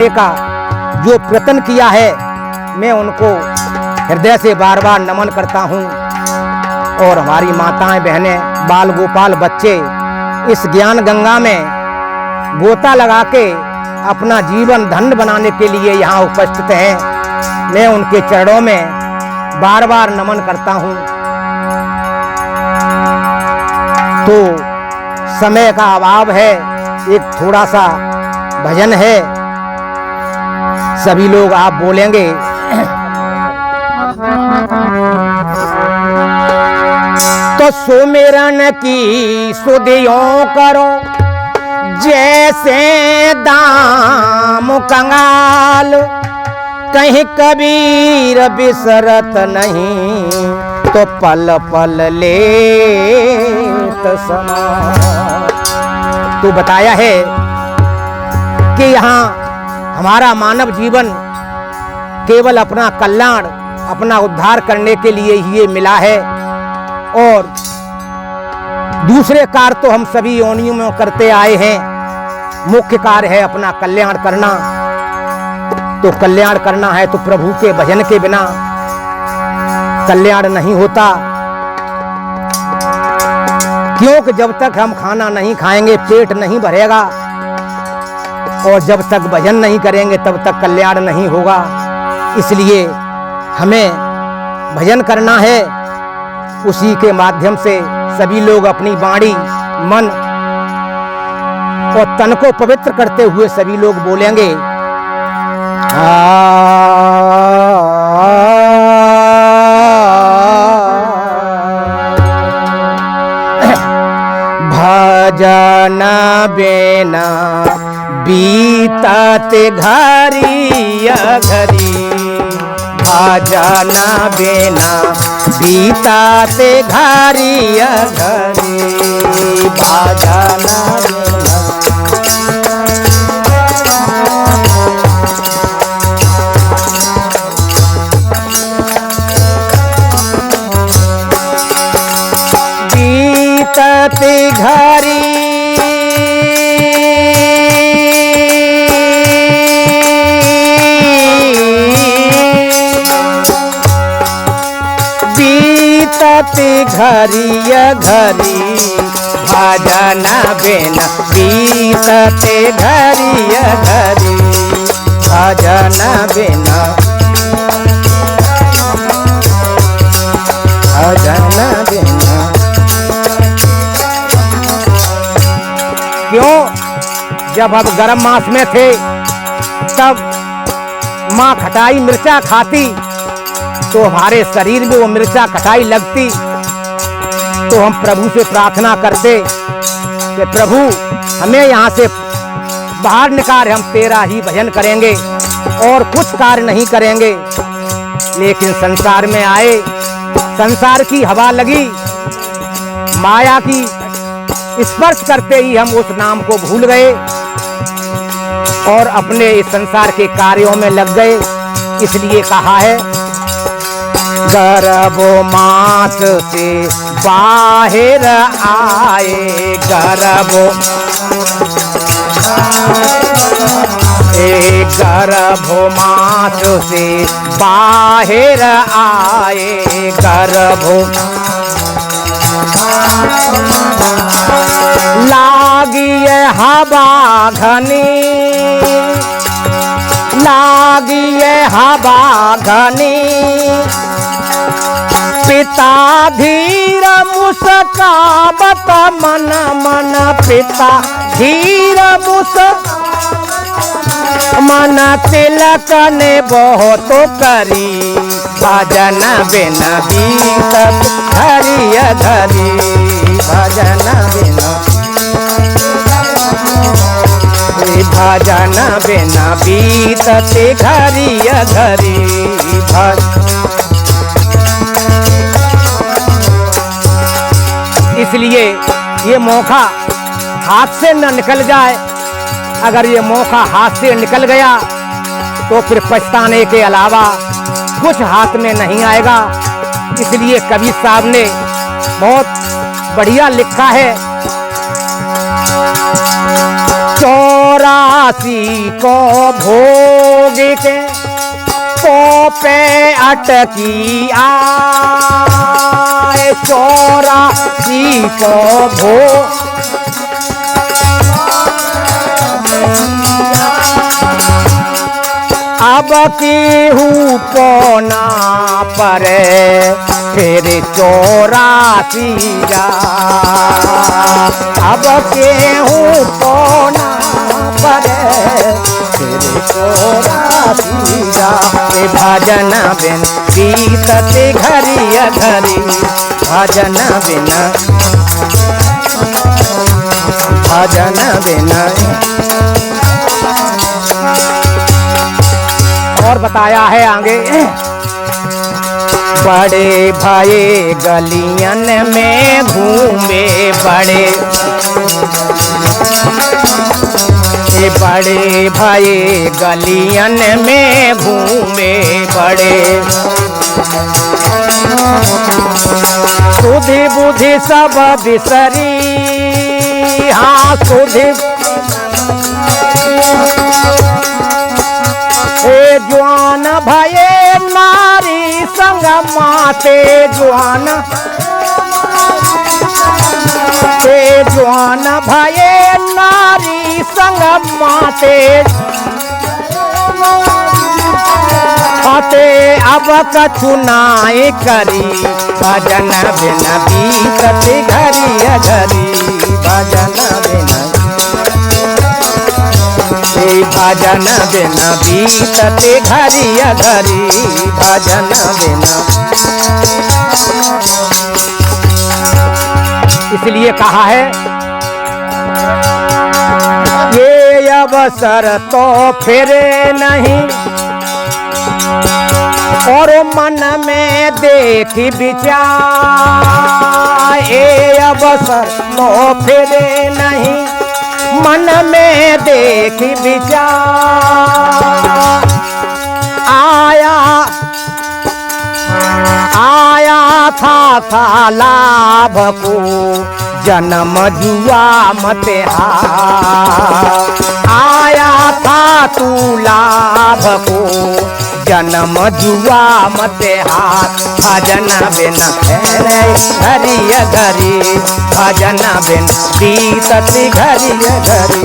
का जो प्रयत्न किया है, मैं उनको हृदय से बार बार नमन करता हूँ। और हमारी माताएं बहनें बाल गोपाल बच्चे इस ज्ञान गंगा में गोता लगा के अपना जीवन धन्य बनाने के लिए यहाँ उपस्थित हैं। मैं उनके चरणों में बार बार नमन करता हूँ। तो समय का अभाव है, एक थोड़ा सा भजन है, सभी लोग आप बोलेंगे। तो सुमिरन की सुधियों करो जैसे दाम कंगाल, कहीं कबीर बिसरत नहीं तो पल पल ले समा। तो बताया है कि यहाँ हमारा मानव जीवन केवल अपना कल्याण, अपना उद्धार करने के लिए ही ये मिला है। और दूसरे कार्य तो हम सभी योनियों में करते आए हैं। मुख्य कार्य है अपना कल्याण करना। तो कल्याण करना है तो प्रभु के भजन के बिना कल्याण नहीं होता। क्योंकि जब तक हम खाना नहीं खाएंगे पेट नहीं भरेगा, और जब तक भजन नहीं करेंगे तब तक कल्याण नहीं होगा। इसलिए हमें भजन करना है। उसी के माध्यम से सभी लोग अपनी वाणी, मन और तन को पवित्र करते हुए सभी लोग बोलेंगे। भजन बिना बीतत घरिया घरी, भजन बिना बीतत घरिया घरी, भजन बिना। बीतत घरी घरिया घरी, भजन बिना बीतते घरिया घरी, भजन बिना, भजन बिना। क्यों? जब हम गर्म मास में थे तब माँ खटाई मिर्चा खाती तो हमारे शरीर में वो मिर्चा खटाई लगती। तो हम प्रभु से प्रार्थना करते कि प्रभु हमें यहाँ से बाहर निकाल, हम तेरा ही भजन करेंगे और कुछ कार्य नहीं करेंगे। लेकिन संसार में आए, संसार की हवा लगी, माया की स्पर्श करते ही हम उस नाम को भूल गए और अपने इस संसार के कार्यों में लग गए। इसलिए कहा है, गर्भो मास से बाहर आए, गर्भो गर्भो मास से बाहर आए, गर्भो लागिए हवा घनी, लागिए हवा घनी, पिता धीर मुस्कावत मन मन, पिता धीर मुस्कावत मन, तिलक ने बहुत करी, भजन बिना बीतत घरिया घरी, भजन बिना, भजन बिना बीतत घरिया घरी। इसलिए ये मौका हाथ से न निकल जाए। अगर ये मौका हाथ से निकल गया तो फिर पछताने के अलावा कुछ हाथ में नहीं आएगा। इसलिए कबीर साहब ने बहुत बढ़िया लिखा है। चौरासी को भोग के पे अटकी आए, 84 को भोग अब केहू पोना परे फिर 84 अब केहू पोना परे फिर 84 भजन बिन बीतते घड़ी घड़ी भजन बिना भजन बिना। और बताया है आगे, बड़े भाई गलियन में घूमे बड़े भाई गलियन में घूमे बड़े, सुधि बुद्धि सब बिसरी, हाँ सुधि जवान भये नारी संग माते जवान भये नारी संग माते आते अब कछु नाई करी भजन बिन बीतते घड़ी घड़ी भजन बिन भजन बिन बीतते घड़ी घड़ी भजन बिन। इसलिए कहा है ये अवसर तो फिरे नहीं और मन में देखी विचार, ये अवसर तो फिरे नहीं मन में देखी विचार, आया था लाभ को जन्म जुआ मत आया था तू लाभ को जन्म जुआ मत हाथ भजन बिन फेरे घड़ी घड़ी भजन बिन बीतती घड़ी घड़ी।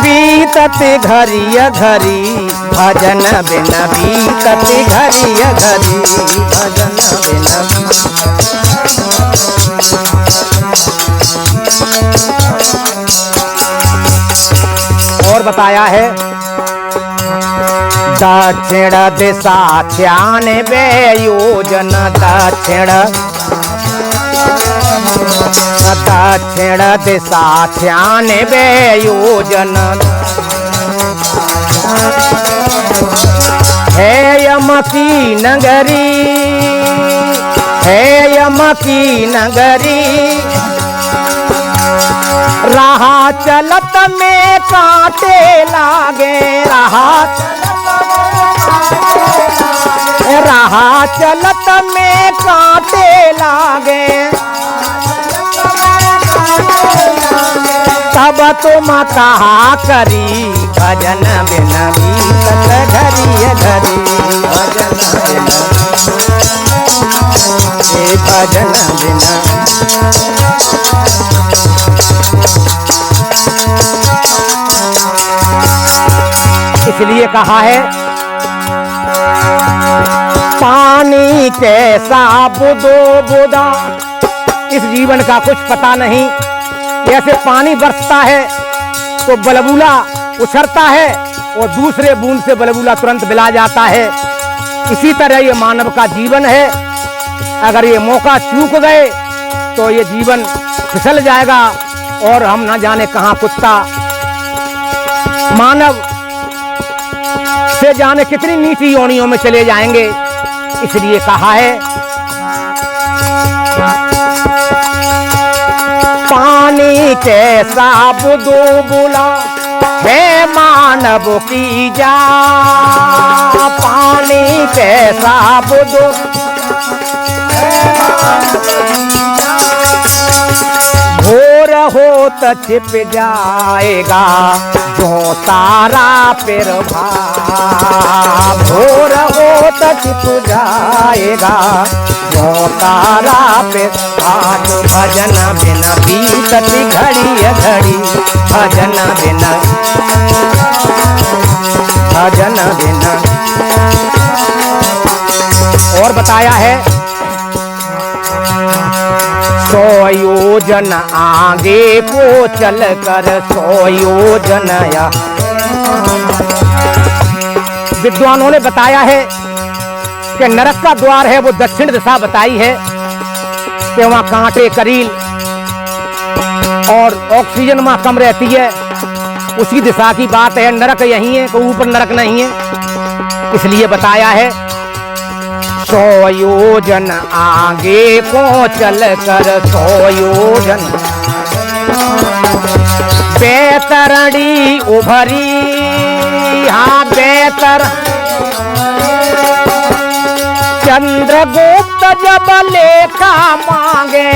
बीतते घड़ी घड़ी भजन बिन बीतते घड़ी घड़ी भजन बिन। और बताया है दक्षिण दिशा 96 योजना दक्षिण दिशा 96 योजना है यम की नगरी रहा चलत में कांटे लागे रहा चलत में कांटे लागे तब तुम कहा करी भजन बिन बीतत घड़ी घड़ी भजन बिन। इसलिए कहा है पानी कैसा बुदो बुदा, इस जीवन का कुछ पता नहीं। ऐसे पानी बरसता है तो बलबूला उछरता है और दूसरे बूंद से बलबूला तुरंत मिला जाता है। इसी तरह ये मानव का जीवन है। अगर ये मौका चूक गए तो ये जीवन फिसल जाएगा और हम न जाने कहाँ कुत्ता। मानव ऐसे जाने कितनी नीची योनियों में चले जाएंगे। इसलिए कहा है पानी कैसा बुदो बुला है मानव की जा, पानी कैसा बुदो भोर हो तो छिप जाएगा जो तारा फिर भोर हो तो छिप जाएगा जो तारा फिर भाग। भजन बिना बीतती घड़ी घड़ी, भजन बिना, भजन बिना। और बताया है 100 योजन आगे को चल कर 100 योजन या। विद्वानों ने बताया है कि नरक का द्वार है वो दक्षिण दिशा बताई है कि वहां कांटे करील और ऑक्सीजन वहां कम रहती है, उसी दिशा की बात है। नरक यही है, कोई ऊपर नरक नहीं है। इसलिए बताया है 100 योजन आगे को चल कर 100 योजन। बैतरणी उभरी, हाँ बैतर चंद्रगुप्त जब लेखा मांगे,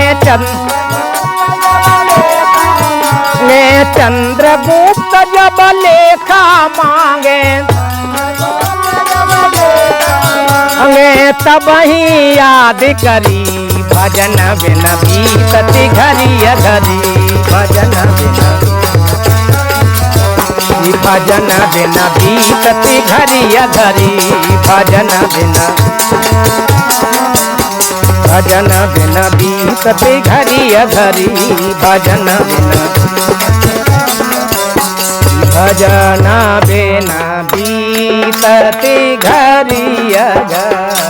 चंद्रगुप्त जब लेखा मांगे तब ही याद करी भजन बिना बीतती घड़ी घड़ी, भजन बिना, भजन बिना बीतती घड़ी घड़ी, भजन बिना, भजन बिना बीतती घड़ी घड़ी, भजन बिना, भजन बिना बीतती घड़ी घड़ी।